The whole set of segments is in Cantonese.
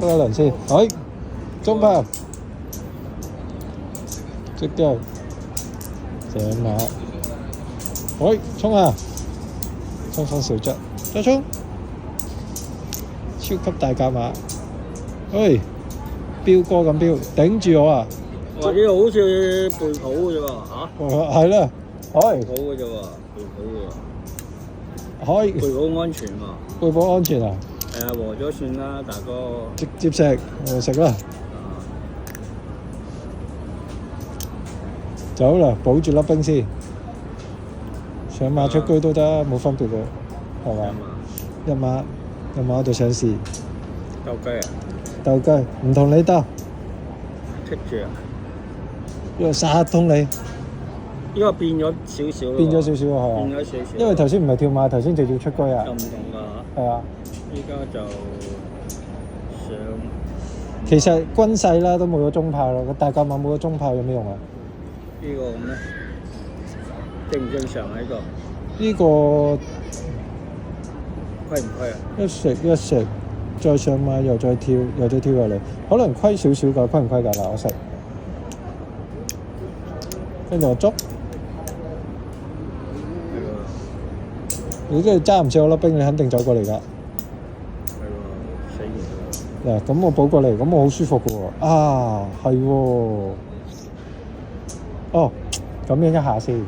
篤一輪先。哎，中炮，即腳，射馬。喂，衝啊！衝鋒小卒，再衝！超級大甲馬，喂，飆哥咁飆，頂住我啊！哇！呢個好似背譜嘅啫喎嚇，係啦，可以背譜嘅啫喎，背譜嘅喎，可以背譜安全喎。背保安全啊！係啊，和咗算啦，大哥。直接食，我食啦。走啦，保住粒冰先。上馬出車都得，冇分別嘅，係嘛？一馬我就想試鬥雞啊！鬥雞，唔同你鬥，剔住啊！因為殺通你，呢個變咗少少咯。變咗少少係嘛？變咗少少。因為頭先唔係跳馬，頭先就要出車啊。又唔同㗎嚇。係啊。依家就上。其實軍勢啦，都冇咗中炮啦。個大甲馬冇咗中炮有咩用啊？呢個咁咧，正唔正常喺度？呢個虧唔虧啊？一食，再上馬又再跳入嚟，可能虧少少㗎，虧唔虧㗎？嗱，我食，跟住我捉。你真係揸唔住我粒冰，你肯定走過嚟㗎。係喎，死完嗱，咁我補過嚟，咁我好舒服嘅喎。啊，係喎。哦，咁樣一下先，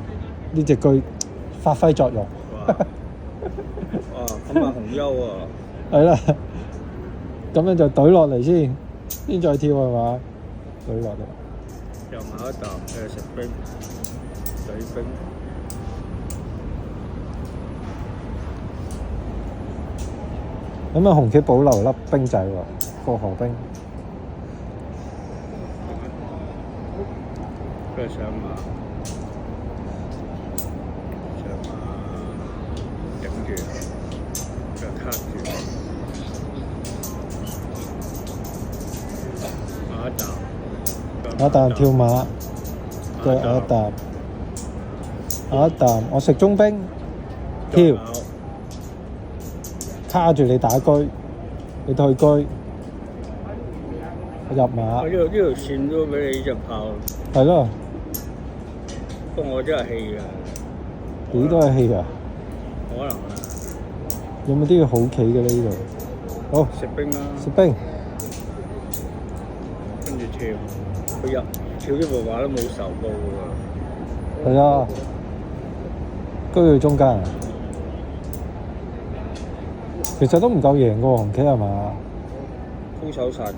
呢隻句發揮作用。哇！咁啊紅優喎。係啦，咁樣就懟落嚟先再跳係嘛？懟落嚟。又買一啖食冰，水冰。咁啊紅旗保留粒冰仔喎，過河冰。跟住上馬頂住，腳卡住，咬一啖跳馬，再咬一啖，我食中冰，跳，卡住你打車，你退車，我入馬。呢條線都俾你呢隻炮。係咯。不過我真係氣㗎。你都係氣㗎？可能啊。有冇啲好企嘅咧？呢度？好。食冰啦。食冰。跟住跳，佢跳呢部馬都冇受到㗎。係啊。居去中間。其實都唔夠贏個紅旗係嘛？高手殺㗎。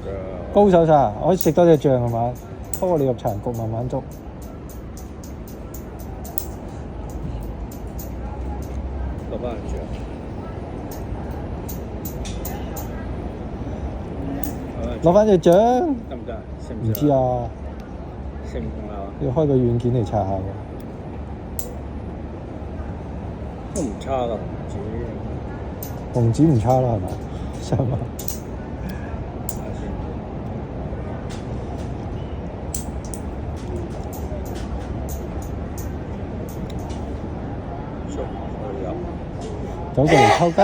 高手殺，我可以食多隻醬係嘛？拖你入殘局慢慢捉。落翻嚟醬。攞翻隻醬。得唔得？唔知啊。食唔同啊？要開個軟件嚟查下喎。都唔差㗎，紅子唔差啦，係嘛？上馬。走過嚟抽筋。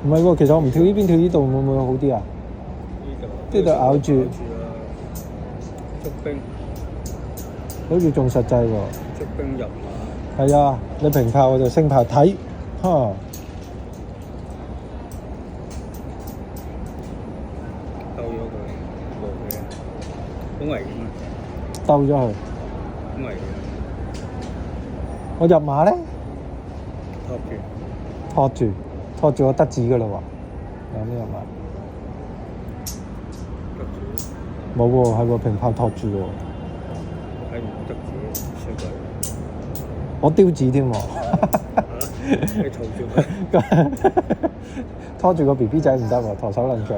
唔係喎，其實我唔跳呢邊，跳呢度會唔會好啲啊？呢度咬住。捉冰。好似仲實際喎。捉冰入馬。係啊，你平炮我就升炮睇，嚇。兜咗佢，冇嘅，好危險啊！兜咗佢。好危險。我入馬咧？托住我得子噶啦喎，有咩入馬？冇喎，係喎，平炮托住喎。睇唔得子，衰鬼！我丟子添喎。你拖住佢。拖住個 B B 仔唔得喎，陀手攆腳。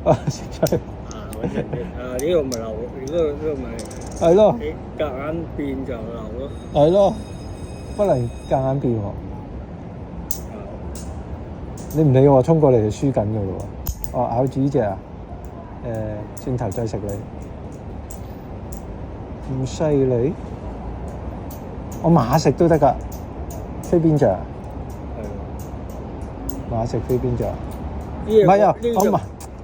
啊，食出。呢個咪流，呢個咪。係咯。你夾硬變就流咯。係咯，不能夾硬變喎。你唔理我，衝過嚟就輸緊㗎咯喎。哦，咬住呢隻啊？轉頭再食你。咁犀利？我馬食都得㗎，飛邊隻啊？馬食飛邊隻？唔唔係啊，呢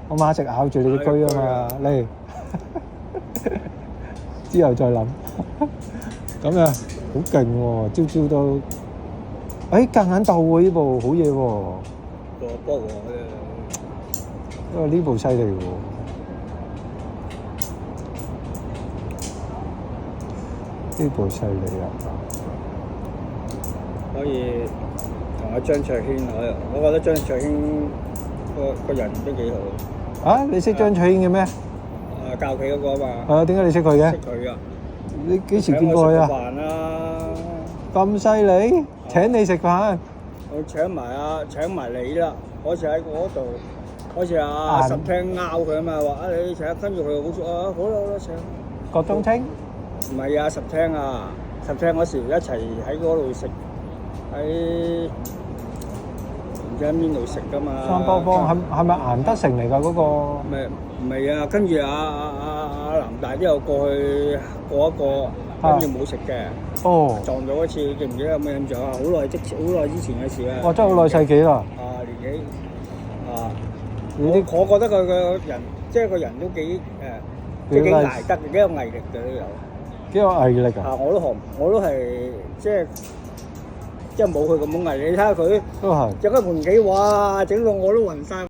我馬食咬住你隻龜啊嘛，嚟之後再諗。咁啊，好勁喎！朝朝都，夾硬鬥喎呢部，好嘢喎！個波喎，因為呢部犀利喎，呢部犀利啊！可以同阿張卓軒，我覺得張卓軒個人都幾好。啊，你識張翠英嘅咩？教佢嗰個啊嘛。點解你識佢嘅？識佢啊！你幾時見過佢啊？請我食飯啦！咁犀利，請你食飯。我請埋你啦！嗰次喺嗰度，嗰次阿十聽拗佢啊嘛，話你請，跟住佢好熟啊，好啦請。郭冬青？唔係啊，十聽嗰時一齊喺嗰度食，喺唔知喺邊度食噶嘛。三波坊係咪顏德成嚟㗎嗰個？唔係啊，跟住阿南大都有過去過一個，跟住冇食嘅。哦，撞咗一次，記唔記得有冇印象啊？好耐之前嘅事啊！哇，真係好耐世紀啦！年紀你啲我覺得佢個人，即係個人都幾即係幾捱得，幾有毅力嘅都有。幾有毅力啊！我都係即係冇佢咁樣毅力。你睇下佢都係整個盤棋，哇！整到我都暈晒。